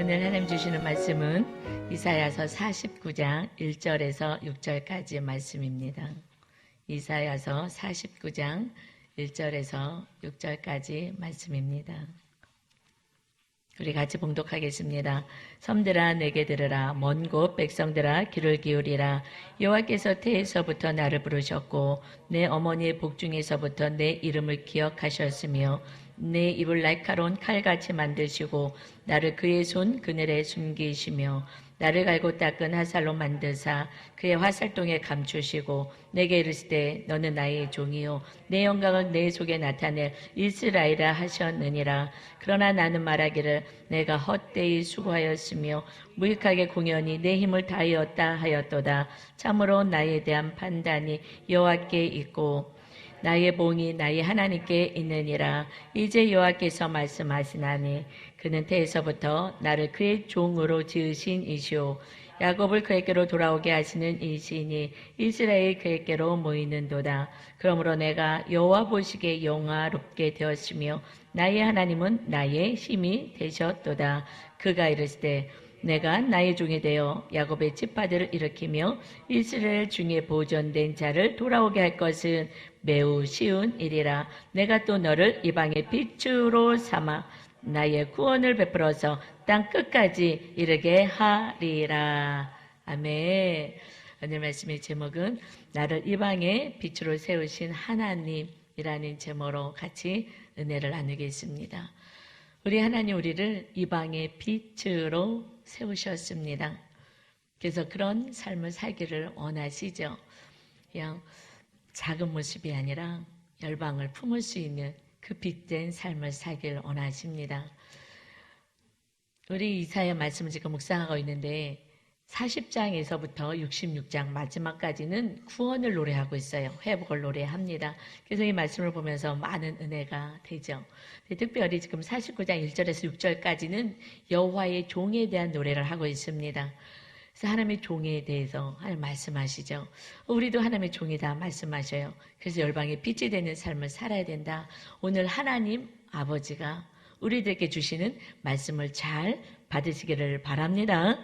오늘 하나님 주시는 말씀은 이사야서 49장 1절에서 6절까지 말씀입니다. 이사야서 49장 1절에서 6절까지 말씀입니다. 우리 같이 봉독하겠습니다. 섬들아 내게 들으라. 먼 곳 백성들아 귀를 기울이라. 여호와께서 태에서부터 나를 부르셨고 내 어머니의 복중에서부터 내 이름을 기억하셨으며 내 입을 날카로운 칼같이 만드시고 나를 그의 손 그늘에 숨기시며 나를 갈고 닦은 화살로 만드사 그의 화살통에 감추시고 내게 이르시되 너는 나의 종이요 내 영광을 내 속에 나타낼 이스라엘이라 하셨느니라. 그러나 나는 말하기를 내가 헛되이 수고하였으며 무익하게 공연히 내 힘을 다하였다 하였도다. 참으로 나에 대한 판단이 여호와께 있고 나의 봉이 나의 하나님께 있느니라. 이제 여호와께서 말씀하시나니 그는 태에서부터 나를 그의 종으로 지으신 이시오 야곱을 그에게로 돌아오게 하시는 이시니 이스라엘이 그에게로 모이는도다. 그러므로 내가 여호와 보시기에 영화롭게 되었으며 나의 하나님은 나의 힘이 되셨도다. 그가 이르시되 내가 나의 종이 되어 야곱의 지파들을 일으키며 이스라엘 중에 보존된 자를 돌아오게 할 것은 매우 쉬운 일이라. 내가 또 너를 이방의 빛으로 삼아 나의 구원을 베풀어서 땅 끝까지 이르게 하리라. 아멘. 오늘 말씀의 제목은 나를 이방의 빛으로 세우신 하나님이라는 제목으로 같이 은혜를 나누겠습니다. 우리 하나님 우리를 이방의 빛으로 세우셨습니다. 그래서 그런 삶을 살기를 원하시죠. 그냥 작은 모습이 아니라 열방을 품을 수 있는 그 빛된 삶을 살기를 원하십니다. 우리 이사야 말씀을 지금 묵상하고 있는데 40장에서부터 66장 마지막까지는 구원을 노래하고 있어요. 회복을 노래합니다. 그래서 이 말씀을 보면서 많은 은혜가 되죠. 특별히 지금 49장 1절에서 6절까지는 여호와의 종에 대한 노래를 하고 있습니다. 그래서 하나님의 종에 대해서 하나님 말씀하시죠. 우리도 하나님의 종이다 말씀하셔요. 그래서 열방의 빛이 되는 삶을 살아야 된다. 오늘 하나님 아버지가 우리들에게 주시는 말씀을 잘 받으시기를 바랍니다.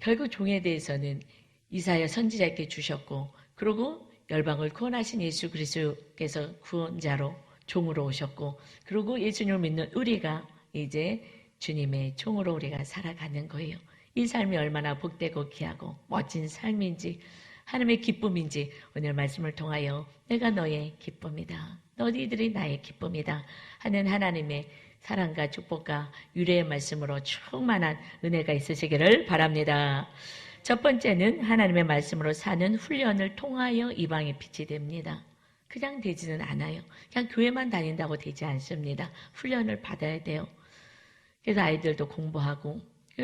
결국 종에 대해서는 이사야 선지자에게 주셨고 그리고 열방을 구원하신 예수 그리스도께서 구원자로 종으로 오셨고 그리고 예수님을 믿는 우리가 이제 주님의 종으로 우리가 살아가는 거예요. 이 삶이 얼마나 복되고 귀하고 멋진 삶인지 하나님의 기쁨인지 오늘 말씀을 통하여 내가 너의 기쁨이다. 너희들이 나의 기쁨이다 하는 하나님의 사랑과 축복과 유래의 말씀으로 충만한 은혜가 있으시기를 바랍니다. 첫 번째는 하나님의 말씀으로 사는 훈련을 통하여 이방의 빛이 됩니다. 그냥 되지는 않아요. 그냥 교회만 다닌다고 되지 않습니다. 훈련을 받아야 돼요. 그래서 아이들도 공부하고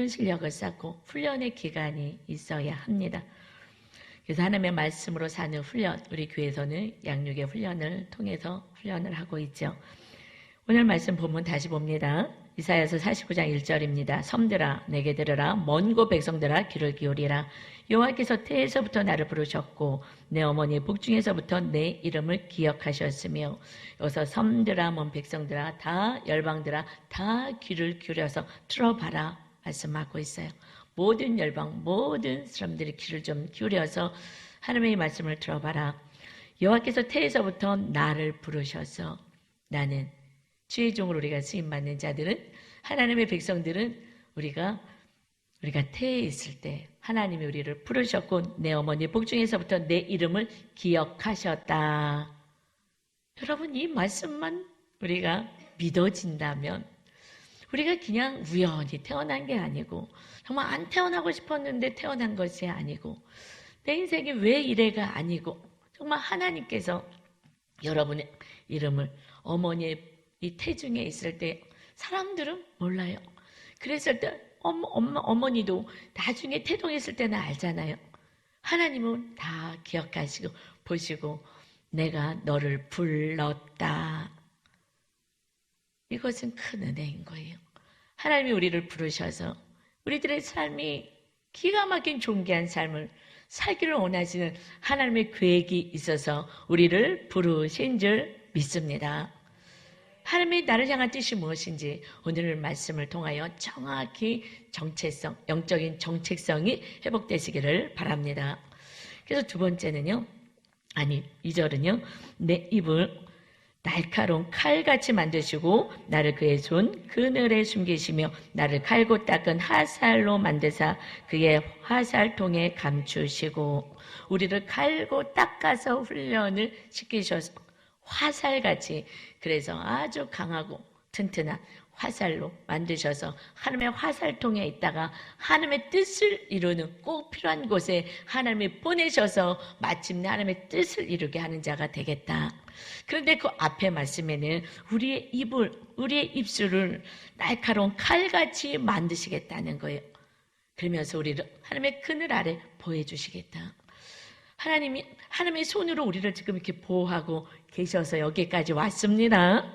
실력을 쌓고 훈련의 기간이 있어야 합니다. 그래서 하나님의 말씀으로 사는 훈련, 우리 교회에서는 양육의 훈련을 통해서 훈련을 하고 있죠. 오늘 말씀 본문 다시 봅니다. 이사야서 49장 1절입니다. 섬들아 내게 들으라. 먼 곳 백성들아 귀를 기울이라. 여호와께서 태에서부터 나를 부르셨고 내 어머니의 복중에서부터 내 이름을 기억하셨으며 여기서 섬들아 먼 백성들아 다 열방들아 다 귀를 기울여서 들어봐라 말씀하고 있어요. 모든 열방 모든 사람들이 귀를 좀 기울여서 하나님의 말씀을 들어봐라. 여호와께서 태에서부터 나를 부르셔서 나는 주의 종으로 우리가 쓰임받는 자들은 하나님의 백성들은 우리가 태에 있을 때 하나님이 우리를 부르셨고 내 어머니 복중에서부터 내 이름을 기억하셨다. 여러분 이 말씀만 우리가 믿어진다면 우리가 그냥 우연히 태어난 게 아니고 정말 안 태어나고 싶었는데 태어난 것이 아니고 내 인생이 왜 이래가 아니고 정말 하나님께서 여러분의 이름을 어머니의 이 태중에 있을 때 사람들은 몰라요. 그랬을 때 어머니도 나중에 태동했을 때는 알잖아요. 하나님은 다 기억하시고 보시고 내가 너를 불렀다. 이것은 큰 은혜인 거예요. 하나님이 우리를 부르셔서 우리들의 삶이 기가 막힌 존귀한 삶을 살기를 원하시는 하나님의 계획이 있어서 우리를 부르신 줄 믿습니다. 하나님의 나를 향한 뜻이 무엇인지 오늘 말씀을 통하여 정확히 정체성, 영적인 정체성이 회복되시기를 바랍니다. 그래서 두 번째는요, 2절은요, 내 입을 날카로운 칼같이 만드시고 나를 그의 손 그늘에 숨기시며 나를 칼고 닦은 화살로 만드사 그의 화살통에 감추시고, 우리를 칼고 닦아서 훈련을 시키셔서 화살같이, 그래서 아주 강하고 튼튼한 화살로 만드셔서 하나님의 화살통에 있다가 하나님의 뜻을 이루는 꼭 필요한 곳에 하나님이 보내셔서 마침내 하나님의 뜻을 이루게 하는 자가 되겠다. 그런데 그 앞에 말씀에는 우리의 입을, 우리의 입술을 날카로운 칼같이 만드시겠다는 거예요. 그러면서 우리를 하나님의 그늘 아래 보여주시겠다. 하나님의 손으로 우리를 지금 이렇게 보호하고 계셔서 여기까지 왔습니다.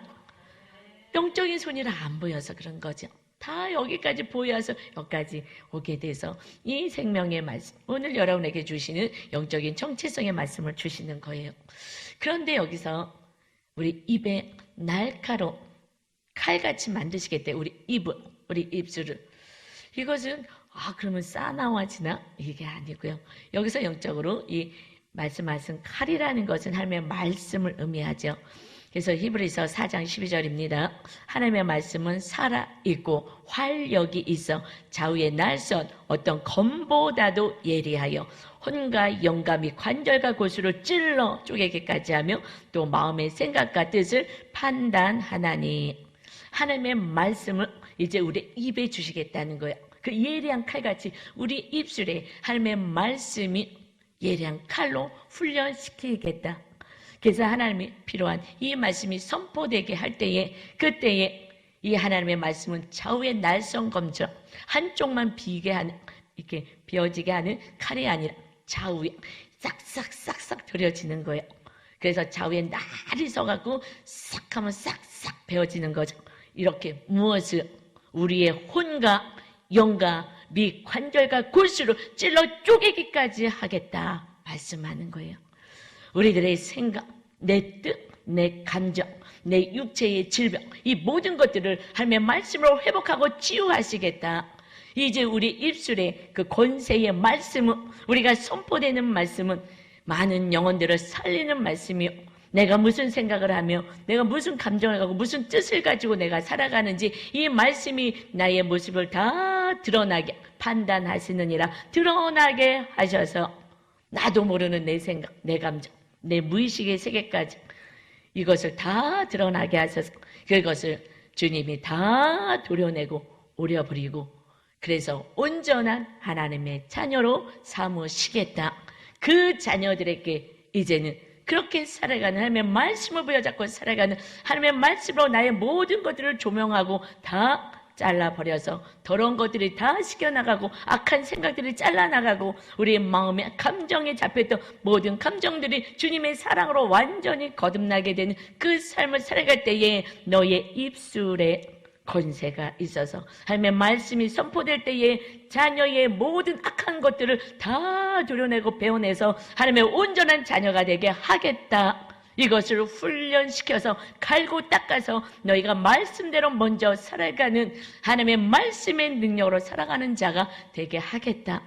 영적인 손이라 안 보여서 그런 거죠. 다 여기까지 보여서 여기까지 오게 돼서 이 생명의 말씀, 오늘 여러분에게 주시는 영적인 정체성의 말씀을 주시는 거예요. 그런데 여기서 우리 입에 날카로운 칼같이 만드시겠대. 우리 입을, 우리 입술을. 이것은 그러면 싸나워지나? 이게 아니고요. 여기서 영적으로 이 말씀하신 칼이라는 것은 하나님의 말씀을 의미하죠. 그래서 히브리서 4장 12절입니다. 하나님의 말씀은 살아있고 활력이 있어 좌우의 날선 어떤 검보다도 예리하여 혼과 영과 및 관절과 골수를 찔러 쪼개기까지 하며 또 마음의 생각과 뜻을 판단하나니. 하나님의 말씀을 이제 우리 입에 주시겠다는 거예요. 그 예리한 칼같이 우리 입술에 하나님의 말씀이 예리한 칼로 훈련시키겠다. 그래서 하나님이 필요한 이 말씀이 선포되게 할 때에, 그때에 이 하나님의 말씀은 좌우의 날선 검처럼 한쪽만 비게 하는, 이렇게 비어지게 하는 칼이 아니라 좌우에 싹싹싹싹 들여지는 거예요. 그래서 좌우에 날이 서갖고 싹 하면 싹싹 베어지는 거죠. 이렇게 무엇을 우리의 혼과 영과 및 관절과 골수로 찔러 쪼개기까지 하겠다 말씀하는 거예요. 우리들의 생각, 내 뜻, 내 감정, 내 육체의 질병, 이 모든 것들을 하나님의 말씀으로 회복하고 치유하시겠다. 이제 우리 입술에 그 권세의 말씀은, 우리가 선포되는 말씀은 많은 영혼들을 살리는 말씀이요, 내가 무슨 생각을 하며 내가 무슨 감정을 가지고 무슨 뜻을 가지고 내가 살아가는지 이 말씀이 나의 모습을 다 드러나게 판단하시느니라. 드러나게 하셔서 나도 모르는 내 생각, 내 감정, 내 무의식의 세계까지 이것을 다 드러나게 하셔서 그것을 주님이 다 도려내고 오려버리고 그래서 온전한 하나님의 자녀로 삼으시겠다. 그 자녀들에게 이제는 그렇게 살아가는, 하나님의 말씀을 부여잡고 살아가는, 하나님의 말씀으로 나의 모든 것들을 조명하고 다 잘라버려서 더러운 것들이 다 씻겨나가고 악한 생각들이 잘라나가고 우리의 마음에 감정에 잡혔던 모든 감정들이 주님의 사랑으로 완전히 거듭나게 되는 그 삶을 살아갈 때에 너의 입술에 권세가 있어서 하나님의 말씀이 선포될 때에 자녀의 모든 악한 것들을 다 도려내고 베어내서 하나님의 온전한 자녀가 되게 하겠다. 이것을 훈련시켜서 갈고 닦아서 너희가 말씀대로 먼저 살아가는 하나님의 말씀의 능력으로 살아가는 자가 되게 하겠다.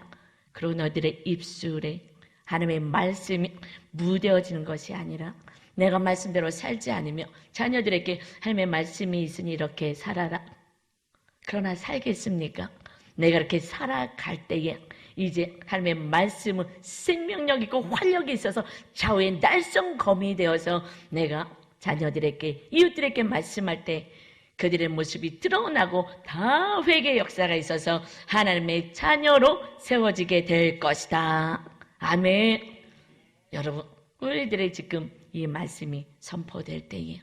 그리고 너희들의 입술에 하나님의 말씀이 무뎌지는 것이 아니라 내가 말씀대로 살지 않으며 자녀들에게 하나님의 말씀이 있으니 이렇게 살아라. 그러나 살겠습니까? 내가 이렇게 살아갈 때에 이제 하나님의 말씀은 생명력 있고 활력이 있어서 좌우의 날선 검이 되어서 내가 자녀들에게 이웃들에게 말씀할 때 그들의 모습이 드러나고 다 회개의 역사가 있어서 하나님의 자녀로 세워지게 될 것이다. 아멘. 여러분, 우리들의 지금 이 말씀이 선포될 때에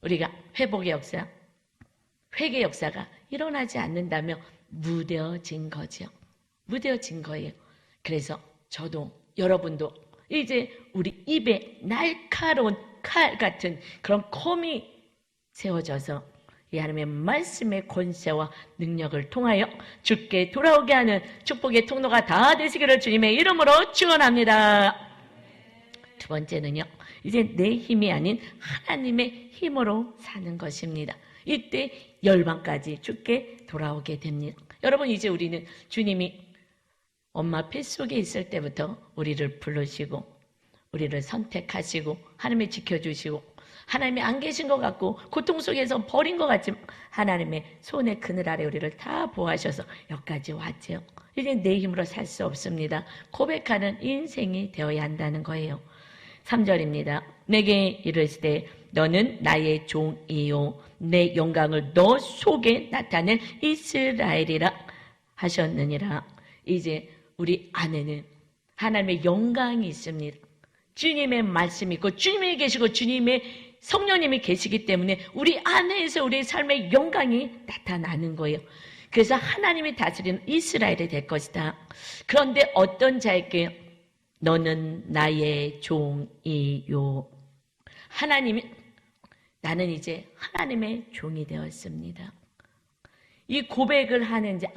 우리가 회복의 역사, 회개의 역사가 일어나지 않는다면 무뎌진 거죠. 무뎌진 거예요. 그래서 저도 여러분도 이제 우리 입에 날카로운 칼 같은 그런 콤이 세워져서 이 하나님의 말씀의 권세와 능력을 통하여 주께 돌아오게 하는 축복의 통로가 다 되시기를 주님의 이름으로 축원합니다. 두 번째는요, 이제 내 힘이 아닌 하나님의 힘으로 사는 것입니다. 이때 열방까지 주께 돌아오게 됩니다. 여러분, 이제 우리는 주님이 엄마 뱃속에 있을 때부터 우리를 부르시고 우리를 선택하시고 하나님이 지켜주시고 하나님이 안 계신 것 같고 고통 속에서 버린 것 같지만 하나님의 손의 그늘 아래 우리를 다 보호하셔서 여기까지 왔죠. 이제 내 힘으로 살 수 없습니다. 고백하는 인생이 되어야 한다는 거예요. 3절입니다. 내게 이르시되 너는 나의 종이요 내 영광을 너 속에 나타낼 이스라엘이라 하셨느니라. 이제 우리 안에는 하나님의 영광이 있습니다. 주님의 말씀이 있고 주님이 계시고 주님의 성령님이 계시기 때문에 우리 안에서 우리의 삶의 영광이 나타나는 거예요. 그래서 하나님이 다스리는 이스라엘이 될 것이다. 그런데 어떤 자에게 너는 나의 종이요. 하나님이 나는 이제 하나님의 종이 되었습니다. 이 고백을 하는 자,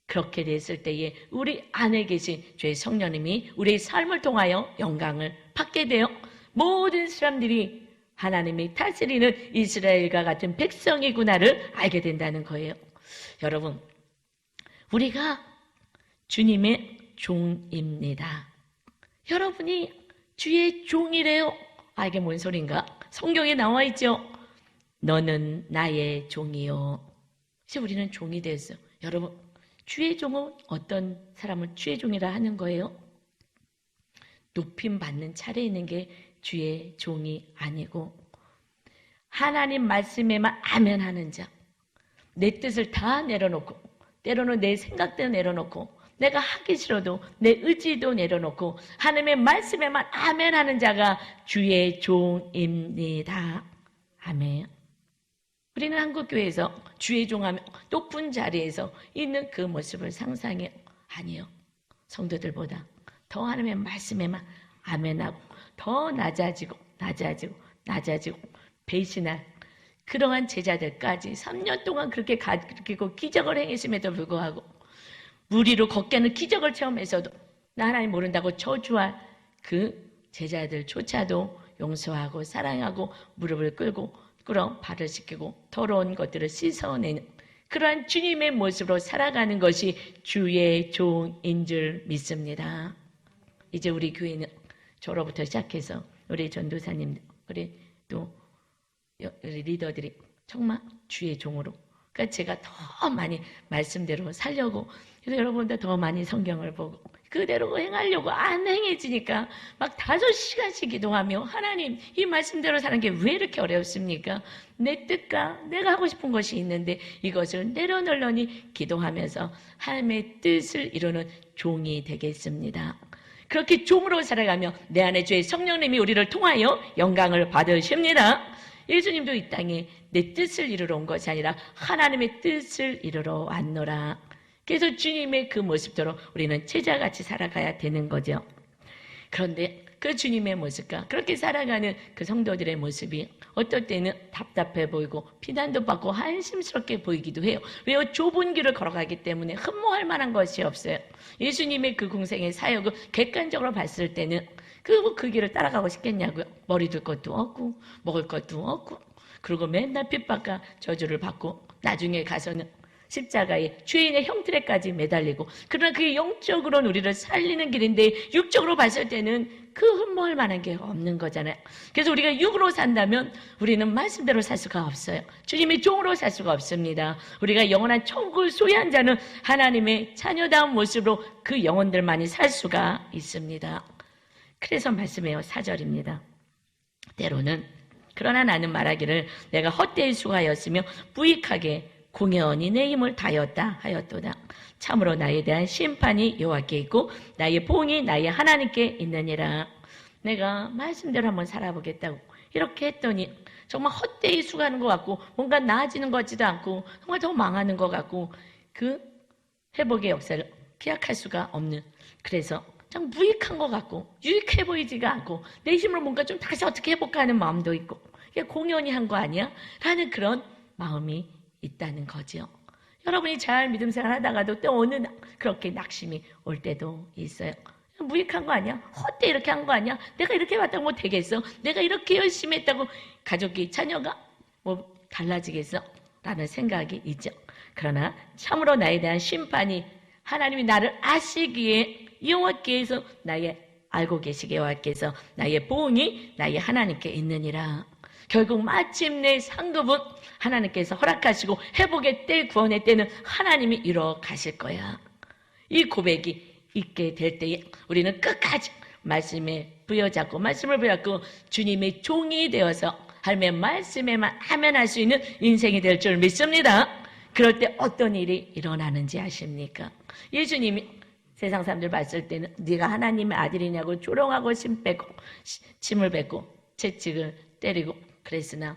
그렇게 됐을 때에 우리 안에 계신 주의 성령님이 우리의 삶을 통하여 영광을 받게 되어 모든 사람들이 하나님이 다스리는 이스라엘과 같은 백성이구나를 알게 된다는 거예요. 여러분, 우리가 주님의 종입니다. 여러분이 주의 종이래요. 아, 이게 뭔 소린가? 성경에 나와 있죠. 너는 나의 종이요. 이제 우리는 종이 됐어요. 여러분, 주의 종은 어떤 사람을 주의 종이라 하는 거예요? 높임 받는 차례에 있는 게 주의 종이 아니고 하나님 말씀에만 아멘 하는 자, 내 뜻을 다 내려놓고 때로는 내 생각대로 내려놓고 내가 하기 싫어도 내 의지도 내려놓고 하나님의 말씀에만 아멘 하는 자가 주의 종입니다. 아멘. 우리는 한국교회에서 주의 종하면 높은 자리에서 있는 그 모습을 상상해. 아니요. 성도들보다 더 하나님의 말씀에만 아멘하고 더 낮아지고 배신할 그러한 제자들까지 3년 동안 그렇게 가르치고 기적을 행했음에도 불구하고 무리로 걷게 하는 기적을 체험해서도 나 하나님 모른다고 저주할 그 제자들조차도 용서하고 사랑하고 무릎을 꿇고 끌어 발을 씻기고 더러운 것들을 씻어내는 그러한 주님의 모습으로 살아가는 것이 주의 종인 줄 믿습니다. 이제 우리 교회는 저로부터 시작해서 우리 전도사님들, 우리 또 우리 리더들이 정말 주의 종으로, 그러니까 제가 더 많이 말씀대로 살려고, 그래서 여러분들 더 많이 성경을 보고 그대로 행하려고 안 행해지니까 막 5시간씩 기도하며 하나님 이 말씀대로 사는 게 왜 이렇게 어렵습니까? 내 뜻과 내가 하고 싶은 것이 있는데 이것을 내려놓으려니 기도하면서 하나님의 뜻을 이루는 종이 되겠습니다. 그렇게 종으로 살아가며 내 안에 주의 성령님이 우리를 통하여 영광을 받으십니다. 예수님도 이 땅에 내 뜻을 이루러 온 것이 아니라 하나님의 뜻을 이루러 왔노라. 그래서 주님의 그 모습대로 우리는 제자같이 살아가야 되는 거죠. 그런데 그 주님의 모습과 그렇게 살아가는 그 성도들의 모습이 어떨 때는 답답해 보이고 비난도 받고 한심스럽게 보이기도 해요. 왜요? 좁은 길을 걸어가기 때문에 흠모할 만한 것이 없어요. 예수님의 그 공생의 사역을 객관적으로 봤을 때는 그 길을 따라가고 싶겠냐고요. 머리 둘 것도 없고 먹을 것도 없고 그리고 맨날 핍박과 저주를 받고 나중에 가서는 십자가에 죄인의 형틀에까지 매달리고, 그러나 그게 영적으로는 우리를 살리는 길인데 육적으로 봤을 때는 그 흠모할 만한 게 없는 거잖아요. 그래서 우리가 육으로 산다면 우리는 말씀대로 살 수가 없어요. 주님의 종으로 살 수가 없습니다. 우리가 영원한 천국을 소유한 자는 하나님의 자녀다운 모습으로 그 영혼들만이 살 수가 있습니다. 그래서 말씀해요. 4절입니다. 때로는 그러나 나는 말하기를 내가 헛되이 수고하였으며 무익하게 공연히 내 힘을 다하였다 하였도다. 참으로 나에 대한 심판이 여호와께 있고 나의 보응이 나의 하나님께 있느니라. 내가 말씀대로 한번 살아보겠다고 이렇게 했더니 정말 헛되이 수고하는 것 같고 뭔가 나아지는 것 같지도 않고 정말 더 망하는 것 같고 그 회복의 역사를 기약할 수가 없는, 그래서 참 무익한 것 같고 유익해 보이지가 않고 내 힘으로 뭔가 좀 다시 어떻게 해볼까 하는 마음도 있고 이게 공연히 한 거 아니야? 라는 그런 마음이 있다는 거죠. 여러분이 잘 믿음 생활 하다가도 또 어느 그렇게 낙심이 올 때도 있어요. 무익한 거 아니야? 헛돼 이렇게 한 거 아니야? 내가 이렇게 봤다고 뭐 되겠어? 내가 이렇게 열심히 했다고 가족이, 자녀가 뭐 달라지겠어? 라는 생각이 있죠. 그러나 참으로 나에 대한 심판이 하나님이 나를 아시기에 여호와께서 알고 계시게 여호와께서 나의 보응이 나의 하나님께 있느니라. 결국 마침내 상급은 하나님께서 허락하시고 회복의 때, 구원의 때는 하나님이 이루어 가실 거야. 이 고백이 있게 될 때에 우리는 끝까지 말씀에 부여잡고 말씀을 부여잡고 주님의 종이 되어서 하나님의 말씀에만 아멘할 수 있는 인생이 될 줄 믿습니다. 그럴 때 어떤 일이 일어나는지 아십니까? 예수님이 세상 사람들 봤을 때는 네가 하나님의 아들이냐고 조롱하고 침을 뱉고 채찍을 때리고 그랬으나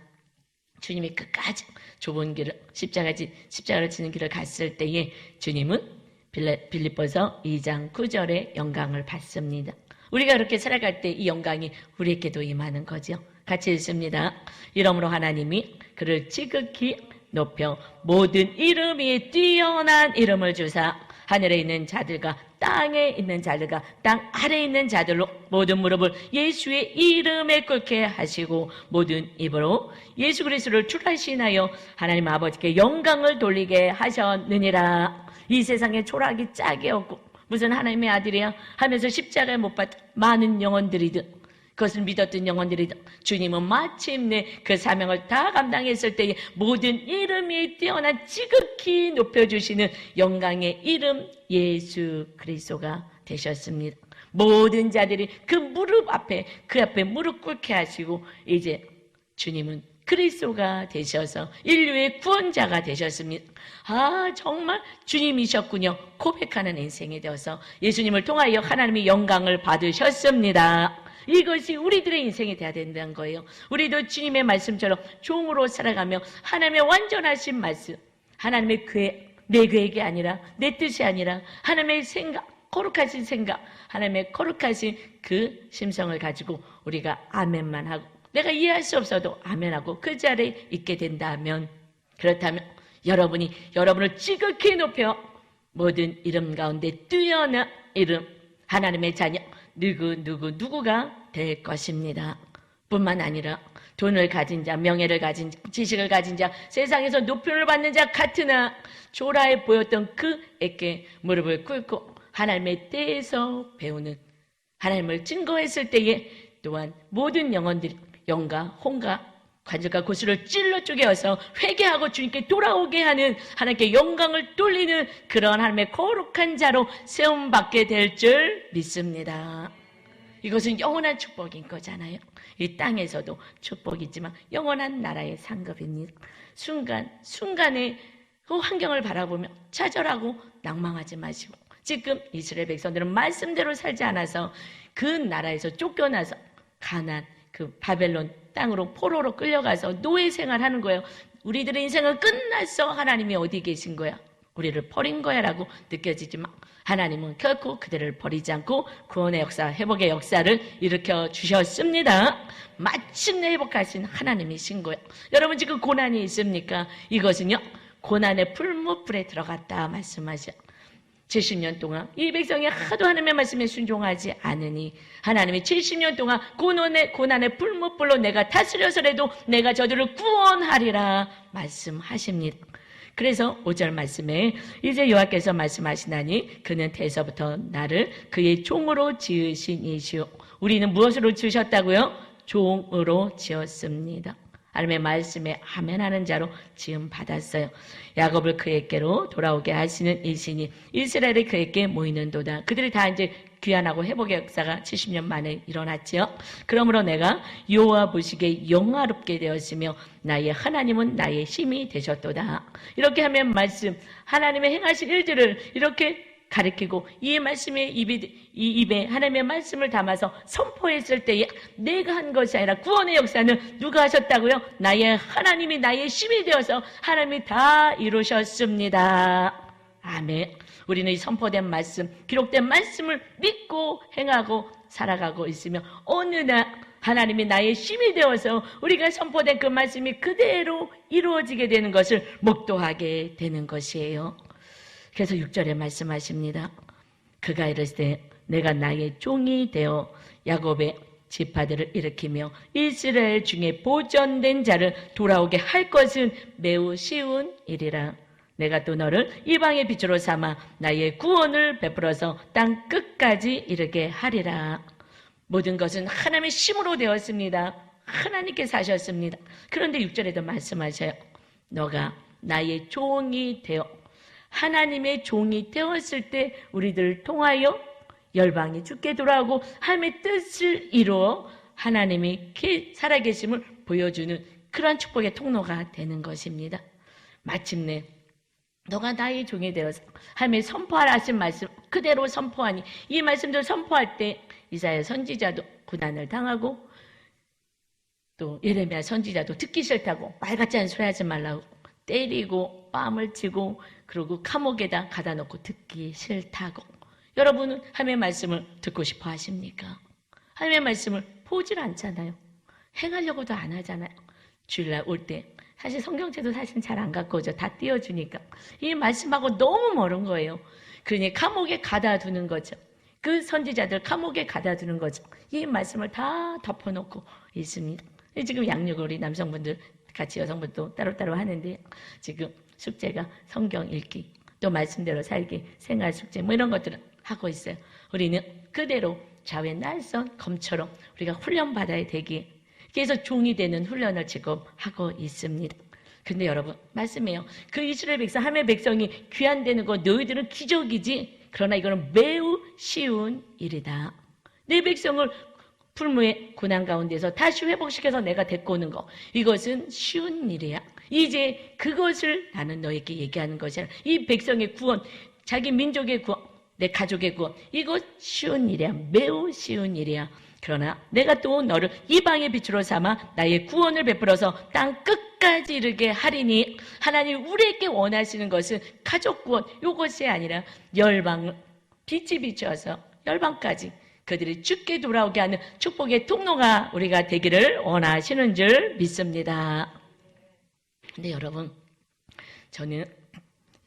주님이 끝까지 좁은 길을 십자가를 지는 길을 갔을 때에 주님은 빌립보서 2장 9절의 영광을 받습니다. 우리가 그렇게 살아갈 때 이 영광이 우리에게도 임하는 거죠. 같이 읽습니다. 이러므로 하나님이 그를 지극히 높여 모든 이름 위에 뛰어난 이름을 주사 하늘에 있는 자들과 땅에 있는 자들과 땅 아래에 있는 자들로 모든 무릎을 예수의 이름에 꿇게 하시고 모든 입으로 예수 그리스도를 주라시나요 하나님 아버지께 영광을 돌리게 하셨느니라. 이 세상에 초라하기 짝이 없고 무슨 하나님의 아들이야 하면서 십자가에 못 박힌 많은 영혼들이든 그것을 믿었던 영혼들이든 주님은 마침내 그 사명을 다 감당했을 때에 모든 이름이 뛰어난 지극히 높여주시는 영광의 이름 예수 그리스도가 되셨습니다. 모든 자들이 그 앞에 무릎 꿇게 하시고 이제 주님은 그리스도가 되셔서 인류의 구원자가 되셨습니다. 아, 정말 주님이셨군요. 고백하는 인생이 되어서 예수님을 통하여 하나님의 영광을 받으셨습니다. 이것이 우리들의 인생이 돼야 된다는 거예요. 우리도 주님의 말씀처럼 종으로 살아가며 하나님의 완전하신 말씀, 하나님의 내 계획이 아니라 내 뜻이 아니라 하나님의 거룩하신 생각, 하나님의 거룩하신 그 심성을 가지고 우리가 아멘만 하고 내가 이해할 수 없어도 아멘하고 그 자리에 있게 된다면 그렇다면 여러분을 지극히 높여 모든 이름 가운데 뛰어난 이름 하나님의 자녀 누구가 될 것입니다. 뿐만 아니라 돈을 가진 자, 명예를 가진 자, 지식을 가진 자, 세상에서 높임을 받는 자 같으나 초라해 보였던 그에게 무릎을 꿇고 하나님의 때에서 배우는 하나님을 증거했을 때에 또한 모든 영혼들이 영과 혼과 관절과 고수를 찔러 쪼개어서 회개하고 주님께 돌아오게 하는 하나님께 영광을 돌리는 그런 하나님의 거룩한 자로 세움받게 될 줄 믿습니다. 이것은 영원한 축복인 거잖아요. 이 땅에서도 축복이지만 영원한 나라의 상급입니다. 순간의 그 환경을 바라보며 좌절하고 낭망하지 마시고 지금 이스라엘 백성들은 말씀대로 살지 않아서 그 나라에서 쫓겨나서 가나안 그 바벨론 땅으로 포로로 끌려가서 노예 생활하는 거예요. 우리들의 인생은 끝났어. 하나님이 어디 계신 거야? 우리를 버린 거야 라고 느껴지지만 하나님은 결코 그들을 버리지 않고 구원의 역사, 회복의 역사를 일으켜 주셨습니다. 마침내 회복하신 하나님이신 거예요. 여러분 지금 고난이 있습니까? 이것은요 고난의 풀무불에 들어갔다 말씀하셔. 70년 동안 이 백성이 하도 하나님의 말씀에 순종하지 않으니 하나님이 70년 동안 고난의 풀무불로 내가 다스려서라도 내가 저들을 구원하리라 말씀하십니다. 그래서 5절 말씀에 이제 여호와께서 말씀하시나니 그는 태에서부터 나를 그의 종으로 지으신 이시오. 우리는 무엇으로 지으셨다고요? 종으로 지었습니다. 하나님의 말씀에 아멘하는 자로 지음 받았어요. 야곱을 그에게로 돌아오게 하시는 이신이 이스라엘이 그에게 모이는도다. 그들이 다 이제 귀환하고 회복의 역사가 70년 만에 일어났지요. 그러므로 내가 여호와 보시기에 영화롭게 되었으며 나의 하나님은 나의 힘이 되셨도다. 이렇게 하면 말씀 하나님의 행하신 일들을 이렇게 가리키고 이 말씀에 입에 하나님의 말씀을 담아서 선포했을 때에 내가 한 것이 아니라 구원의 역사는 누가 하셨다고요? 나의 하나님이 나의 힘이 되어서 하나님이 다 이루셨습니다. 아멘. 우리는 이 선포된 말씀, 기록된 말씀을 믿고 행하고 살아가고 있으며 어느 날 하나님이 나의 힘이 되어서 우리가 선포된 그 말씀이 그대로 이루어지게 되는 것을 목도하게 되는 것이에요. 그래서 6절에 말씀하십니다. 그가 이르시되 내가 나의 종이 되어 야곱의 지파들을 일으키며 이스라엘 중에 보존된 자를 돌아오게 할 것은 매우 쉬운 일이라. 내가 또 너를 이방의 빛으로 삼아 나의 구원을 베풀어서 땅 끝까지 이르게 하리라. 모든 것은 하나님의 심으로 되었습니다. 하나님께서 하셨습니다. 그런데 6절에도 말씀하셔요. 너가 나의 종이 되어, 하나님의 종이 되었을 때 우리들을 통하여 열방이 주께 돌아오고 하나님의 뜻을 이루어 하나님이 살아계심을 보여주는 그런 축복의 통로가 되는 것입니다. 마침내 너가 나의 종이 되어서 하나님의 선포하라 하신 말씀 그대로 선포하니, 이 말씀들 선포할 때 이사야 선지자도 고난을 당하고 또 예레미야 선지자도 듣기 싫다고 말 같지 않은 소리 하지 말라고 때리고 뺨을 치고 그리고 감옥에다 가다 놓고 듣기 싫다고. 여러분은 하나님의 말씀을 듣고 싶어 하십니까? 하나님의 말씀을 보질 않잖아요. 행하려고도 안 하잖아요. 주일날 올 때 사실 성경책도 사실 잘 안 갖고 오죠. 다 띄워주니까. 이 말씀하고 너무 멀은 거예요. 그러니 감옥에 가다 두는 거죠. 그 선지자들 감옥에 가다 두는 거죠. 이 말씀을 다 덮어놓고 있습니다. 지금 양육을 우리 남성분들 같이 여성분도 따로따로 하는데, 지금 숙제가 성경 읽기, 또 말씀대로 살기, 생활 숙제 뭐 이런 것들을 하고 있어요. 우리는 그대로 좌우의 날선 검처럼 우리가 훈련받아야 되기에, 그래서 종이 되는 훈련을 지금 하고 있습니다. 근데 여러분 말씀해요. 그 이스라엘 백성, 하나님의 백성이 귀환되는 거 너희들은 기적이지, 그러나 이거는 매우 쉬운 일이다. 내 백성을 풀무의 고난 가운데서 다시 회복시켜서 내가 데리고 오는 거, 이것은 쉬운 일이야. 이제 그것을 나는 너에게 얘기하는 것이야. 이 백성의 구원, 자기 민족의 구원, 내 가족의 구원, 이것 쉬운 일이야. 매우 쉬운 일이야. 그러나 내가 또 너를 이방의 빛으로 삼아 나의 구원을 베풀어서 땅 끝까지 이르게 하리니, 하나님 우리에게 원하시는 것은 가족 구원, 이것이 아니라 열방을 빛이 비춰서 열방까지 그들이 죽게 돌아오게 하는 축복의 통로가 우리가 되기를 원하시는 줄 믿습니다. 근데 여러분, 저는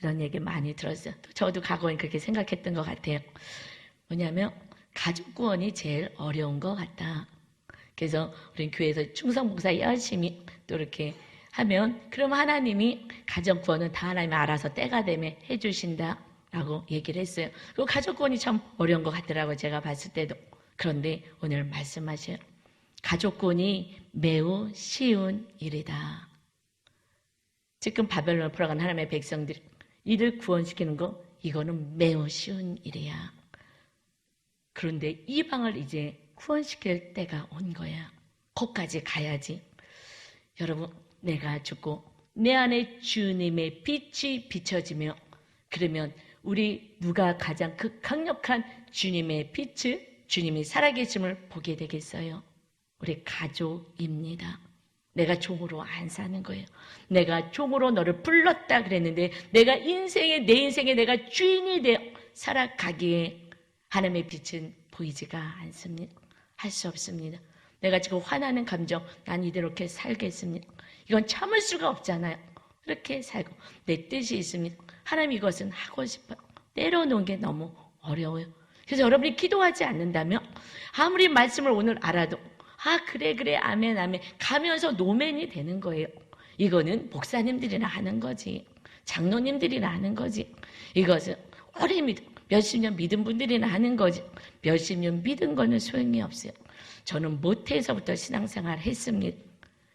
이런 얘기 많이 들었어요. 저도 과거엔 그렇게 생각했던 것 같아요. 뭐냐면 가족 구원이 제일 어려운 것 같다. 그래서 우리 교회에서 충성봉사 열심히 또 이렇게 하면, 그럼 하나님이 가정 구원은 다 하나님이 알아서 때가 되면 해주신다 라고 얘기를 했어요. 그 가족 구원이 참 어려운 것 같더라고요, 제가 봤을 때도. 그런데 오늘 말씀하셔요. 가족 구원이 매우 쉬운 일이다. 지금 바벨론을 풀어간 하나님의 백성들, 이들 구원시키는 거, 이거는 매우 쉬운 일이야. 그런데 이방을 이제 구원시킬 때가 온 거야. 거기까지 가야지. 여러분, 내가 죽고 내 안에 주님의 빛이 비춰지며, 그러면 우리 누가 가장 그 강력한 주님의 빛을, 주님이 살아계심을 보게 되겠어요? 우리 가족입니다. 내가 종으로 안 사는 거예요. 내가 종으로 너를 불렀다 그랬는데, 내가 내 인생에 내가 주인이 되어 살아가기에 하나님의 빛은 보이지가 않습니다. 할 수 없습니다. 내가 지금 화나는 감정, 난 이대로 살겠습니다. 이건 참을 수가 없잖아요. 이렇게 살고 내 뜻이 있습니다. 하나님 이것은 하고 싶어요. 때려놓은 게 너무 어려워요. 그래서 여러분이 기도하지 않는다면, 아무리 말씀을 오늘 알아도 그래 아멘 가면서 노맨이 되는 거예요. 이거는 목사님들이나 하는 거지, 장로님들이나 하는 거지. 이것은 오래 몇십 년 믿은 분들이나 하는 거지. 몇십 년 믿은 거는 소용이 없어요. 저는 모태에서부터 신앙생활을 했습니다.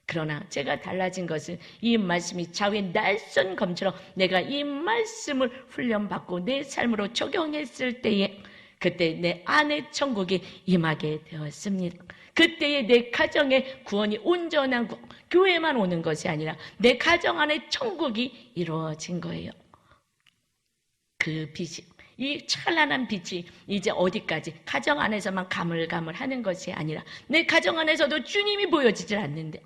그러나 제가 달라진 것은 이 말씀이 좌우의 날선 검처럼 내가 이 말씀을 훈련받고 내 삶으로 적용했을 때에, 그때 내 안에 천국이 임하게 되었습니다. 그때에 내 가정의 구원이 온전한 구원, 교회만 오는 것이 아니라 내 가정 안에 천국이 이루어진 거예요. 그 빛이, 이 찬란한 빛이 이제 어디까지, 가정 안에서만 가물가물하는 것이 아니라 내 가정 안에서도 주님이 보여지질 않는데,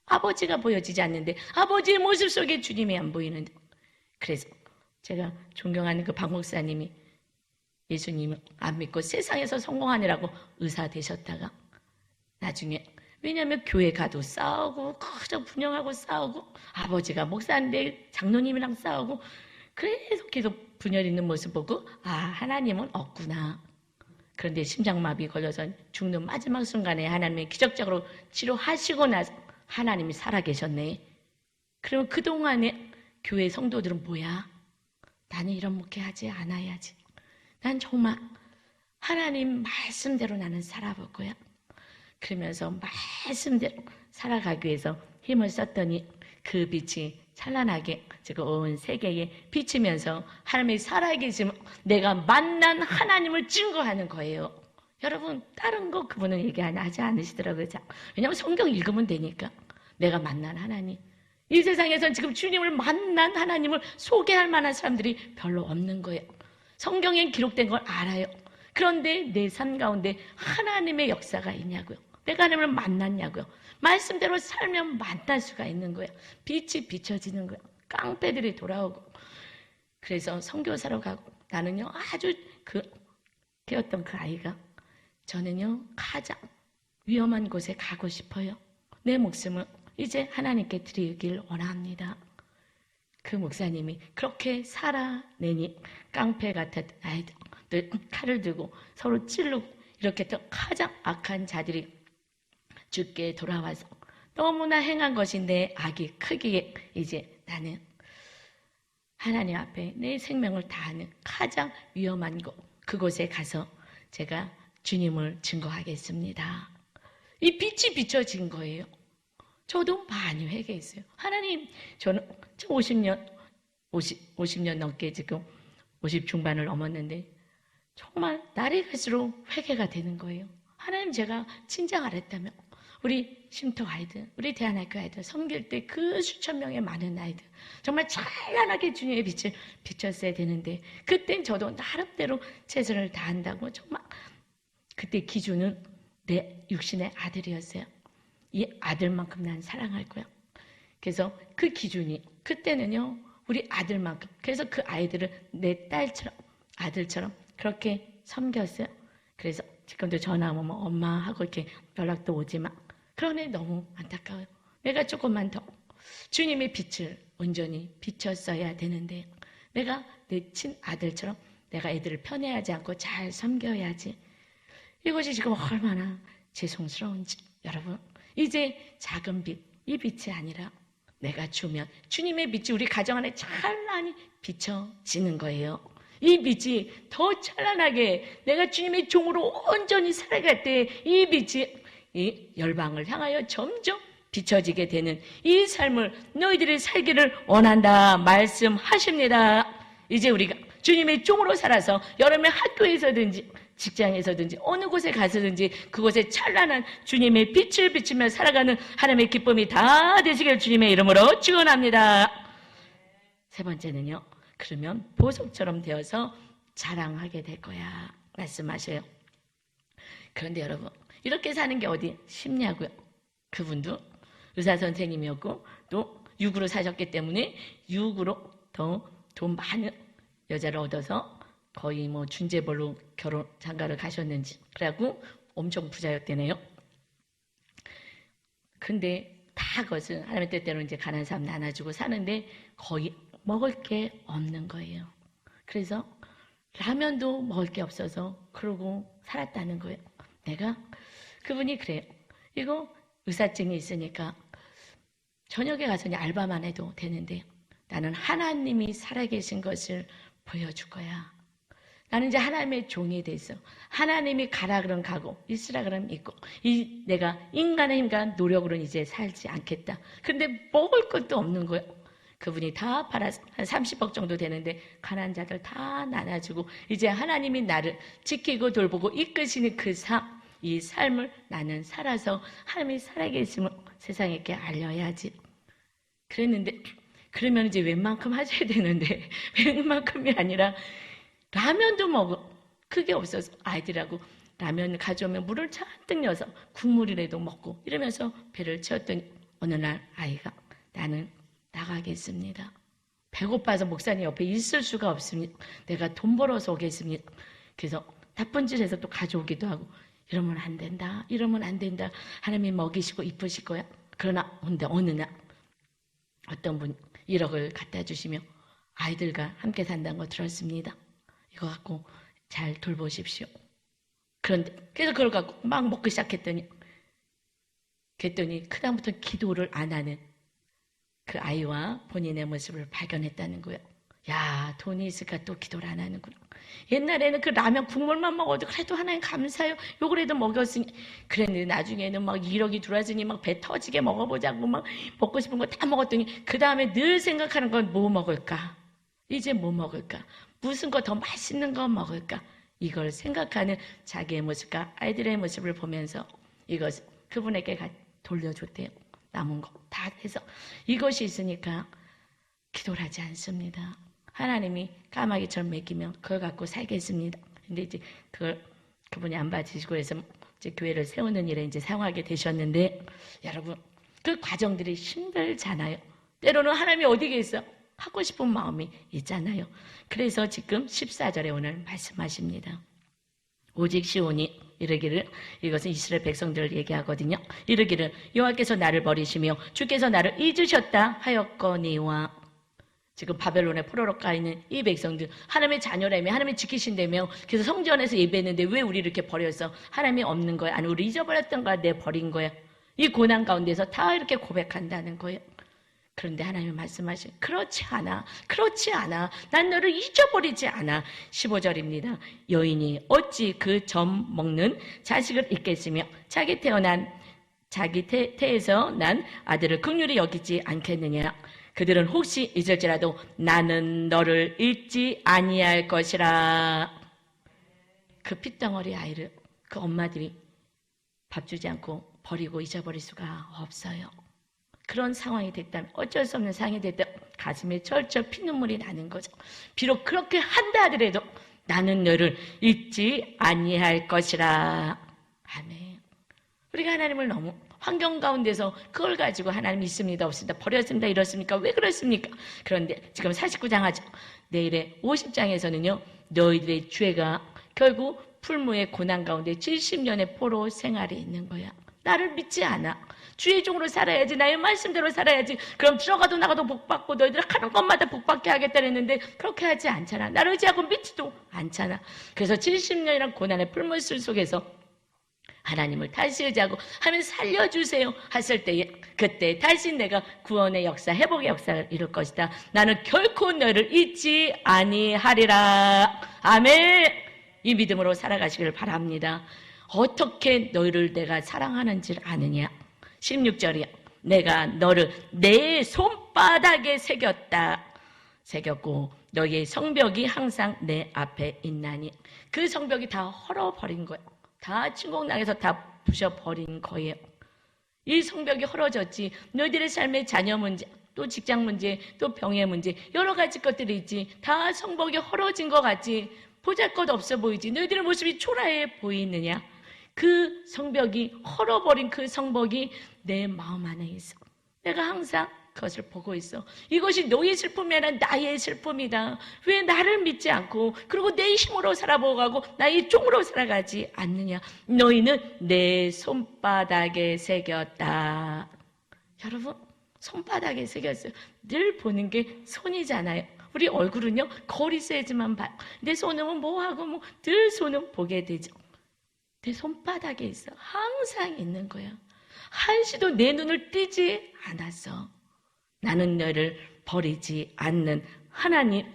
아버지가 보여지지 않는데, 아버지의 모습 속에 주님이 안 보이는데. 그래서 제가 존경하는 그 박 목사님이 예수님을 안 믿고 세상에서 성공하느라고 의사 되셨다가 나중에, 왜냐하면 교회 가도 싸우고 그저 분영하고 싸우고, 아버지가 목사인데 장로님이랑 싸우고, 계속 분열 있는 모습 보고 하나님은 없구나. 그런데 심장마비 걸려서 죽는 마지막 순간에 하나님이 기적적으로 치료하시고 나서 하나님이 살아계셨네. 그러면 그동안에 교회 성도들은 뭐야? 나는 이런 목회하지 않아야지. 난 정말 하나님 말씀대로 나는 살아볼 거야. 그러면서 말씀대로 살아가기 위해서 힘을 썼더니 그 빛이 찬란하게 지금 온 세계에 비치면서 하나님이 살아계시면 내가 만난 하나님을 증거하는 거예요. 여러분 다른 거 그분은 얘기하지 않으시더라고요. 왜냐하면 성경 읽으면 되니까. 내가 만난 하나님. 이 세상에선 지금 주님을 만난 하나님을 소개할 만한 사람들이 별로 없는 거예요. 성경에 기록된 걸 알아요. 그런데 내 삶 가운데 하나님의 역사가 있냐고요. 내가 하나님을 만났냐고요. 말씀대로 살면 만날 수가 있는 거예요. 빛이 비춰지는 거예요. 깡패들이 돌아오고. 그래서 선교사로 가고 나는요 아주 깨었던 그 아이가 저는요 가장 위험한 곳에 가고 싶어요. 내 목숨을 이제 하나님께 드리길 원합니다. 그 목사님이 그렇게 살아내니 깡패 같은 아이들 칼을 들고 서로 찌르고 이렇게 또 가장 악한 자들이 죽게 돌아와서 너무나 행한 것인데 악이 크기에 이제 나는 하나님 앞에 내 생명을 다하는 가장 위험한 곳 그곳에 가서 제가 주님을 증거하겠습니다. 이 빛이 비춰진 거예요. 저도 많이 회개했어요. 하나님, 저는 50년 넘게 지금 50 중반을 넘었는데 정말 날이 갈수록 회개가 되는 거예요. 하나님 제가 진작 알았다면 우리 쉼터 아이들, 우리 대안학교 아이들 섬길 때 그 수천 명의 많은 아이들 정말 찬란하게 주님의 빛을 비췄어야 되는데 그땐 저도 나름대로 최선을 다한다고 정말 그때 기준은 내 육신의 아들이었어요. 이 아들만큼 난 사랑할 거야. 그래서 그 기준이 그때는요 우리 아들만큼 그래서 그 아이들을 내 딸처럼 아들처럼 그렇게 섬겼어요. 그래서 지금도 전화 오면 엄마 하고 이렇게 연락도 오지만 그러네 너무 안타까워요. 내가 조금만 더 주님의 빛을 온전히 비췄어야 되는데 내가 내 친아들처럼 내가 애들을 편애하지 않고 잘 섬겨야지. 이것이 지금 얼마나 죄송스러운지 여러분 이제 작은 빛, 이 빛이 아니라 내가 주면 주님의 빛이 우리 가정 안에 찬란히 비춰지는 거예요. 이 빛이 더 찬란하게 내가 주님의 종으로 온전히 살아갈 때 이 빛이 이 열방을 향하여 점점 비춰지게 되는 이 삶을 너희들이 살기를 원한다 말씀하십니다. 이제 우리가 주님의 종으로 살아서 여러분의 학교에서든지 직장에서든지 어느 곳에 가서든지 그곳에 찬란한 주님의 빛을 비치며 살아가는 하나님의 기쁨이 다 되시길 주님의 이름으로 축원합니다. 세 번째는요. 그러면 보석처럼 되어서 자랑하게 될 거야 말씀하셔요. 그런데 여러분 이렇게 사는 게 어디 쉽냐고요. 그분도 의사 선생님이었고 또 육으로 사셨기 때문에 육으로 더 돈 많은 여자를 얻어서 거의 뭐 준재벌로 결혼 장가를 가셨는지 그래갖고 엄청 부자였대네요. 근데 다 그것은 하나님의 뜻대로 이제 가난한 사람 나눠주고 사는데 거의 먹을 게 없는 거예요. 그래서 라면도 먹을 게 없어서 그러고 살았다는 거예요. 내가 그분이 그래요. 이거 의사증이 있으니까 저녁에 가서 알바만 해도 되는데 나는 하나님이 살아계신 것을 보여줄 거야. 나는 이제 하나님의 종이 됐어. 하나님이 가라 그러면 가고 있으라 그러면 있고 내가 인간의 힘과 노력으로는 이제 살지 않겠다. 근데 먹을 것도 없는 거예요. 그분이 다 팔아서 한 30억 정도 되는데 가난한 자들 다 나눠주고 이제 하나님이 나를 지키고 돌보고 이끄시는 그 삶, 이 삶을 나는 살아서 하나님이 살아계심을 세상에게 알려야지. 그랬는데 그러면 이제 웬만큼 하셔야 되는데 웬만큼이 아니라 라면도 먹어. 그게 없어서 아이들하고 라면 가져오면 물을 잔뜩 넣어서 국물이라도 먹고 이러면서 배를 채웠더니 어느 날 아이가 나는 나가겠습니다. 배고파서 목사님 옆에 있을 수가 없습니다. 내가 돈 벌어서 오겠습니다. 그래서 나쁜 짓해서 또 가져오기도 하고 이러면 안 된다. 이러면 안 된다. 하나님이 먹이시고 이쁘실 거야. 그러나 어느 날 어떤 분 1억을 갖다 주시며 아이들과 함께 산다는 거 들었습니다. 이거 갖고 잘 돌보십시오. 그런데 그래서 그걸 갖고 막 먹기 시작했더니 그다음부터 기도를 안 하는 그 아이와 본인의 모습을 발견했다는 거예요. 야, 돈이 있을까 또 기도를 안 하는구나. 옛날에는 그 라면 국물만 먹어도 그래도 하나님 감사해요. 요거라도 먹였으니. 그랬는데 나중에는 막 1억이 들어왔으니 막 배 터지게 먹어보자고 막 먹고 싶은 거 다 먹었더니 그 다음에 늘 생각하는 건 뭐 먹을까? 이제 뭐 먹을까? 무슨 거 더 맛있는 거 먹을까? 이걸 생각하는 자기의 모습과 아이들의 모습을 보면서 이것 그분에게 돌려줬대요. 남은 거 다 해서 이것이 있으니까 기도를 하지 않습니다. 하나님이 까마귀처럼 맡기면 그걸 갖고 살겠습니다. 근데 이제 그분이 안 받으시고 해서 이제 교회를 세우는 일에 이제 사용하게 되셨는데 여러분 그 과정들이 힘들잖아요. 때로는 하나님이 어디 계세요? 하고 싶은 마음이 있잖아요. 그래서 지금 14절에 오늘 말씀하십니다. 오직 시온이 이르기를, 이것은 이스라엘 백성들을 얘기하거든요. 이르기를 여호와께서 나를 버리시며 주께서 나를 잊으셨다 하였거니와. 지금 바벨론에 포로로 가 있는 이 백성들 하나님의 자녀라며 하나님이 지키신다며 그래서 성전에서 예배했는데 왜 우리 이렇게 버렸어? 하나님이 없는 거야? 아니 우리 잊어버렸던 거야? 내 버린 거야? 이 고난 가운데서 다 이렇게 고백한다는 거예요. 그런데 하나님이 말씀하신 그렇지 않아. 난 너를 잊어버리지 않아. 15절입니다. 여인이 어찌 그 점 먹는 자식을 잊겠으며 자기 태에서 난 아들을 긍휼히 여기지 않겠느냐. 그들은 혹시 잊을지라도 나는 너를 잊지 아니할 것이라. 그 핏덩어리 아이를 그 엄마들이 밥 주지 않고 버리고 잊어버릴 수가 없어요. 그런 상황이 됐다면 어쩔 수 없는 상황이 됐다면 가슴에 철철 피눈물이 나는 거죠. 비록 그렇게 한다 하더라도 나는 너를 잊지 아니할 것이라. 아멘. 우리가 하나님을 너무 환경 가운데서 그걸 가지고 하나님 있습니다 없습니다 버렸습니다 이렇습니까? 왜 그렇습니까? 그런데 지금 49장 하죠. 내일의 50장에서는요 너희들의 죄가 결국 풀무의 고난 가운데 70년의 포로 생활이 있는 거야. 나를 믿지 않아. 주의 종으로 살아야지. 나의 말씀대로 살아야지. 그럼 들어가도 나가도 복받고 너희들 하는 것마다 복받게 하겠다 그랬는데 그렇게 하지 않잖아. 나를 의지하고 믿지도 않잖아. 그래서 70년이란 고난의 풀무술 속에서 하나님을 다시 의지하고 하면 살려주세요 했을 때에 그때 다시 내가 구원의 역사, 회복의 역사를 이룰 것이다. 나는 결코 너를 잊지 아니하리라. 아멘. 이 믿음으로 살아가시기를 바랍니다. 어떻게 너희를 내가 사랑하는지 아느냐. 16절이야. 내가 너를 내 손바닥에 새겼고 너희의 성벽이 항상 내 앞에 있나니. 그 성벽이 다 헐어버린 거야. 다 침공당해서 다 부셔버린 거예요. 이 성벽이 헐어졌지. 너희들의 삶의 자녀 문제, 또 직장 문제, 또 병의 문제, 여러 가지 것들이 있지. 다 성벽이 헐어진 것 같지. 보잘것없어 보이지. 너희들의 모습이 초라해 보이느냐. 그 성벽이 헐어버린 그 성벽이 내 마음 안에 있어. 내가 항상 그것을 보고 있어. 이것이 너의 슬픔이 아니라 나의 슬픔이다. 왜 나를 믿지 않고 그리고 내 힘으로 살아보고 나의 종으로 살아가지 않느냐. 너희는 내 손바닥에 새겼다. 여러분 손바닥에 새겼어요. 늘 보는 게 손이잖아요. 우리 얼굴은요 거리 세지만 봐요. 내 손은 뭐하고 늘 손은 보게 되죠. 내 손바닥에 있어. 항상 있는 거야. 한시도 내 눈을 띄지 않았어. 나는 너를 버리지 않는 하나님.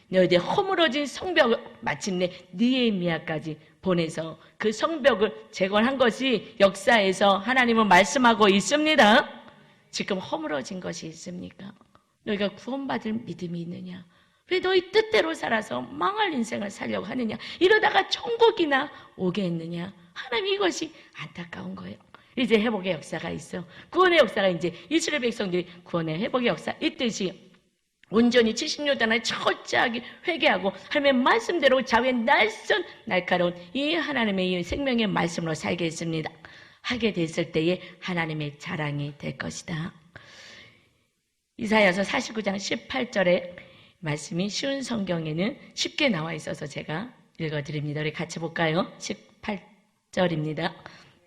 너희들 허물어진 성벽을 마침내 느헤미야까지 보내서 그 성벽을 재건한 것이 역사에서 하나님은 말씀하고 있습니다. 지금 허물어진 것이 있습니까? 너희가 구원받을 믿음이 있느냐? 왜 너희 뜻대로 살아서 망할 인생을 살려고 하느냐? 이러다가 천국이나 오겠느냐? 하나님 이것이 안타까운 거예요. 이제 회복의 역사가 있어. 구원의 역사가 이제 이스라엘 백성들이 구원의 회복의 역사 있듯이 온전히 70년 동안 철저하게 회개하고 하나님의 말씀대로 자유의 날카로운 이 하나님의 이 생명의 말씀으로 살겠습니다. 하게 됐을 때에 하나님의 자랑이 될 것이다. 이사야서 49장 18절의 말씀이 쉬운 성경에는 쉽게 나와 있어서 제가 읽어드립니다. 우리 같이 볼까요? 18절입니다.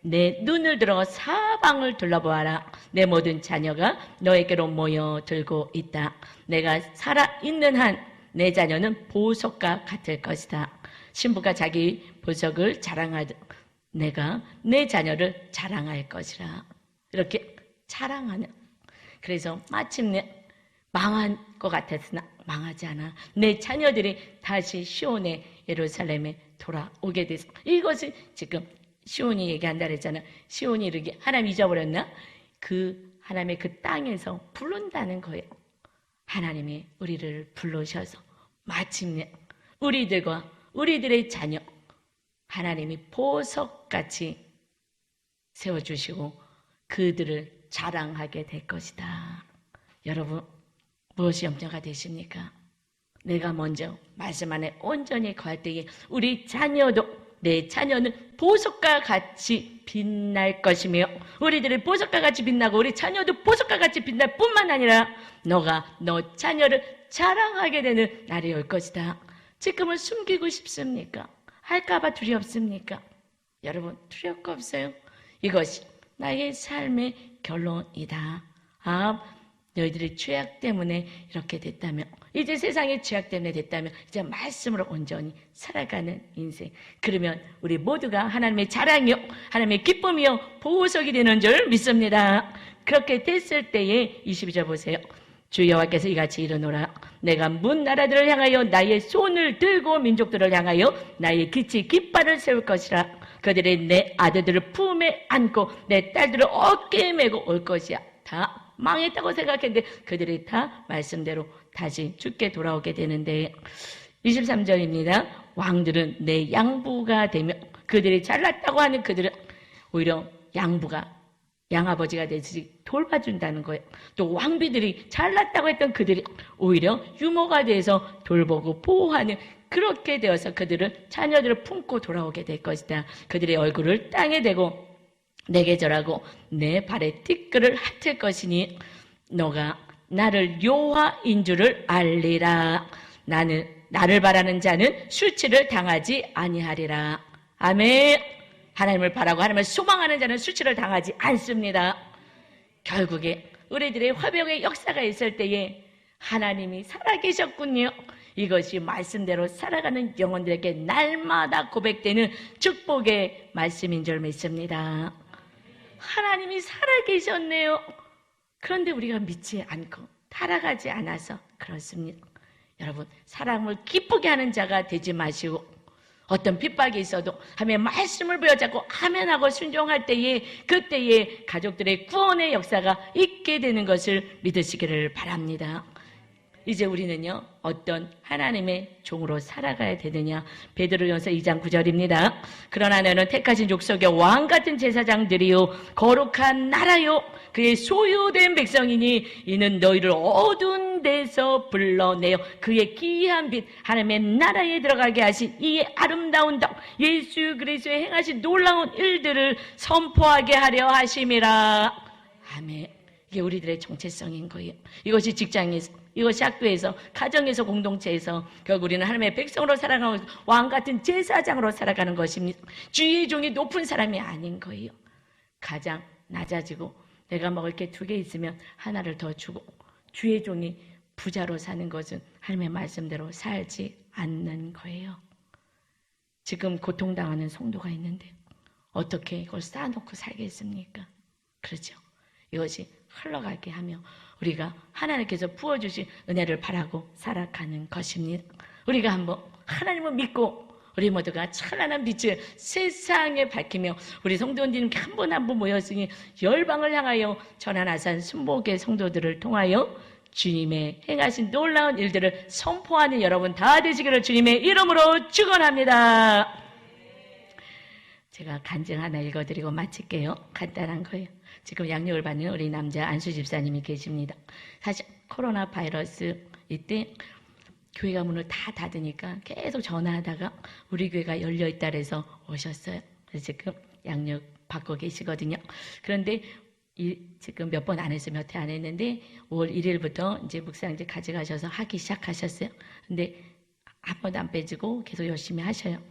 내 눈을 들어 사방을 둘러보아라. 내 모든 자녀가 너에게로 모여들고 있다. 내가 살아있는 한 내 자녀는 보석과 같을 것이다. 신부가 자기 보석을 자랑하듯 내가 내 자녀를 자랑할 것이라. 이렇게 자랑하는. 그래서 마침내 망한 것 같았으나 망하지 않아. 내 자녀들이 다시 시온의 예루살렘에 돌아오게 돼서, 이것이 지금 시온이 얘기한다 그랬잖아. 시온이 이르기 하나님 잊어버렸나? 그 하나님의 그 땅에서 부른다는 거예요. 하나님이 우리를 부르셔서 마침내 우리들과 우리들의 자녀 하나님이 보석같이 세워주시고 그들을 자랑하게 될 것이다. 여러분, 무엇이 염려가 되십니까? 내가 먼저 말씀 안에 온전히 거할 때에 우리 자녀도, 내 자녀는 보석과 같이 빛날 것이며, 우리들이 보석과 같이 빛나고 우리 자녀도 보석과 같이 빛날 뿐만 아니라 너가 너 자녀를 자랑하게 되는 날이 올 것이다. 지금은 숨기고 싶습니까? 할까봐 두렵습니까? 여러분, 두려울 거 없어요. 이것이 나의 삶의 결론이다. 너희들이 죄악 때문에 이렇게 됐다면, 이제 세상의 죄악 때문에 됐다면 이제 말씀으로 온전히 살아가는 인생, 그러면 우리 모두가 하나님의 자랑이요 하나님의 기쁨이요 보석이 되는 줄 믿습니다. 그렇게 됐을 때에 22절 보세요. 주 여호와께서 이같이 이르노라. 내가 문 나라들을 향하여 나의 손을 들고 민족들을 향하여 나의 기치 깃발을 세울 것이라. 그들이 내 아들들을 품에 안고 내 딸들을 어깨에 메고 올 것이야. 다 망했다고 생각했는데 그들이 다 말씀대로 다시 주께 돌아오게 되는데, 23절입니다. 왕들은 내 양부가 되며, 그들이 잘났다고 하는 그들은 오히려 양아버지가 되지 돌봐준다는 거예요. 또 왕비들이 잘났다고 했던 그들이 오히려 유모가 돼서 돌보고 보호하는, 그렇게 되어서 그들은 자녀들을 품고 돌아오게 될 것이다. 그들의 얼굴을 땅에 대고 내게 절하고 내 발에 티끌을 핥을 것이니 너가 나를 여호와인 줄을 알리라. 나를 바라는 자는 수치를 당하지 아니하리라. 아멘. 하나님을 바라고 하나님을 소망하는 자는 수치를 당하지 않습니다. 결국에 우리들의 화평의 역사가 있을 때에 하나님이 살아계셨군요. 이것이 말씀대로 살아가는 영혼들에게 날마다 고백되는 축복의 말씀인 줄 믿습니다. 하나님이 살아계셨네요. 그런데 우리가 믿지 않고 살아가지 않아서 그렇습니다. 여러분, 사람을 기쁘게 하는 자가 되지 마시고, 어떤 핍박이 있어도 하나님의 말씀을 부여잡고 아멘하고 순종할 때에, 그때에 가족들의 구원의 역사가 있게 되는 것을 믿으시기를 바랍니다. 이제 우리는요, 어떤 하나님의 종으로 살아가야 되느냐. 베드로전서 2장 9절입니다. 그러나 너는 택하신 족속의 왕같은 제사장들이요 거룩한 나라요 그의 소유된 백성이니 이는 너희를 어두운 데서 불러내어 그의 기이한 빛 하나님의 나라에 들어가게 하신 이 아름다운 덕 예수 그리스도의 행하신 놀라운 일들을 선포하게 하려 하심이라. 아멘. 이게 우리들의 정체성인 거예요. 이것이 직장에서, 이것이 학교에서, 가정에서, 공동체에서 결국 우리는 하나님의 백성으로 살아가고 왕같은 제사장으로 살아가는 것입니다. 주의 종이 높은 사람이 아닌 거예요. 가장 낮아지고 내가 먹을 게 2개 있으면 하나를 더 주고, 주의 종이 부자로 사는 것은 하나님의 말씀대로 살지 않는 거예요. 지금 고통당하는 성도가 있는데 어떻게 이걸 쌓아놓고 살겠습니까? 그렇죠. 이것이 흘러가게 하며 우리가 하나님께서 부어주신 은혜를 바라고 살아가는 것입니다. 우리가 한번 하나님을 믿고 우리 모두가 찬란한 빛을 세상에 밝히며 우리 성도님께 한 분 한 분 모였으니 열방을 향하여 전하나산 순복의 성도들을 통하여 주님의 행하신 놀라운 일들을 선포하는 여러분 다 되시기를 주님의 이름으로 축원합니다. 제가 간증 하나 읽어드리고 마칠게요. 간단한 거예요. 지금 양육을 받는 우리 남자 안수 집사님이 계십니다. 사실 코로나 바이러스 이때 교회가 문을 다 닫으니까 계속 전화하다가 우리 교회가 열려있다 그래서 오셨어요. 그래서 지금 양육 받고 계시거든요. 그런데 지금 몇 번 안 했어요. 몇 회 안 했는데 5월 1일부터 이제 묵상 이제 가져가셔서 하기 시작하셨어요. 근데 한 번도 안 빼지고 계속 열심히 하셔요.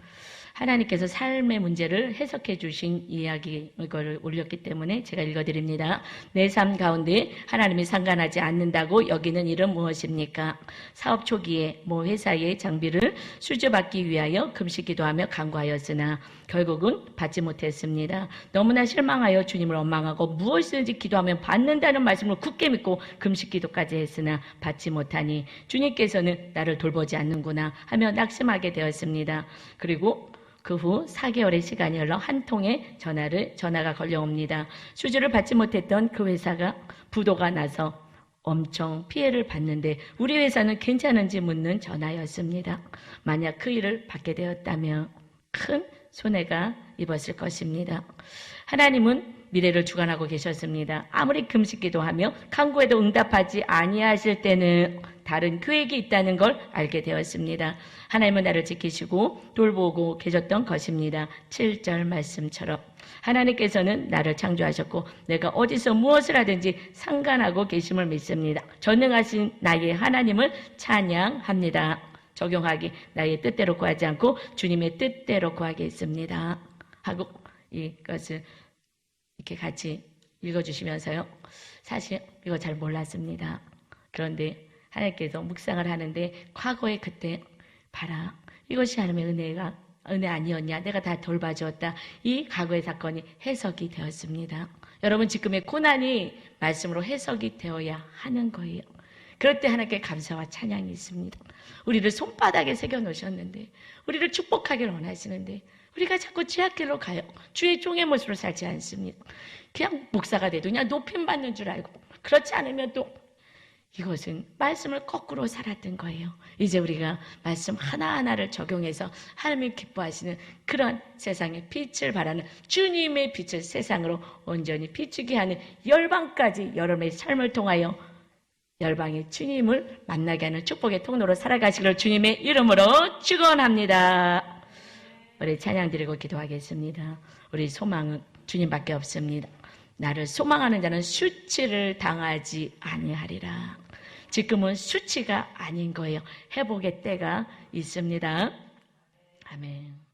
하나님께서 삶의 문제를 해석해 주신 이야기 이걸 올렸기 때문에 제가 읽어드립니다. 내 삶 가운데 하나님이 상관하지 않는다고 여기는 일은 무엇입니까? 사업 초기에 모 회사의 장비를 수주받기 위하여 금식 기도하며 간구하였으나 결국은 받지 못했습니다. 너무나 실망하여 주님을 원망하고 무엇이든지 기도하면 받는다는 말씀을 굳게 믿고 금식 기도까지 했으나 받지 못하니 주님께서는 나를 돌보지 않는구나 하며 낙심하게 되었습니다. 그리고 그 후 4개월의 시간이 흘러 한 통의 전화가 걸려옵니다. 수주를 받지 못했던 그 회사가 부도가 나서 엄청 피해를 봤는데 우리 회사는 괜찮은지 묻는 전화였습니다. 만약 그 일을 받게 되었다면 큰 손해가 입었을 것입니다. 하나님은 미래를 주관하고 계셨습니다. 아무리 금식기도 하며 간구에도 응답하지 아니하실 때는 다른 계획이 있다는 걸 알게 되었습니다. 하나님은 나를 지키시고 돌보고 계셨던 것입니다. 7절 말씀처럼 하나님께서는 나를 창조하셨고 내가 어디서 무엇을 하든지 상관하고 계심을 믿습니다. 전능하신 나의 하나님을 찬양합니다. 적용하기 나의 뜻대로 구하지 않고 주님의 뜻대로 구하겠습니다. 하고 이것을 이렇게 같이 읽어주시면서요. 사실 이거 잘 몰랐습니다. 그런데 하나님께서 묵상을 하는데 과거에 그때 봐라. 이것이 하나님의 은혜 아니었냐. 내가 다 돌봐주었다. 이 과거의 사건이 해석이 되었습니다. 여러분 지금의 고난이 말씀으로 해석이 되어야 하는 거예요. 그럴 때 하나님께 감사와 찬양이 있습니다. 우리를 손바닥에 새겨놓으셨는데 우리를 축복하기를 원하시는데 우리가 자꾸 지하길로 가요. 주의 종의 모습으로 살지 않습니다. 그냥 목사가 돼도 그냥 높임받는 줄 알고 그렇지 않으면 또 이것은 말씀을 거꾸로 살았던 거예요. 이제 우리가 말씀 하나하나를 적용해서 하나님이 기뻐하시는 그런 세상에 빛을 발하는 주님의 빛을 세상으로 온전히 비추게 하는 열방까지 여러분의 삶을 통하여 열방의 주님을 만나게 하는 축복의 통로로 살아가시기를 주님의 이름으로 축원합니다. 우리 찬양 드리고 기도하겠습니다. 우리 소망은 주님밖에 없습니다. 나를 소망하는 자는 수치를 당하지 아니하리라. 지금은 수치가 아닌 거예요. 회복의 때가 있습니다. 아멘.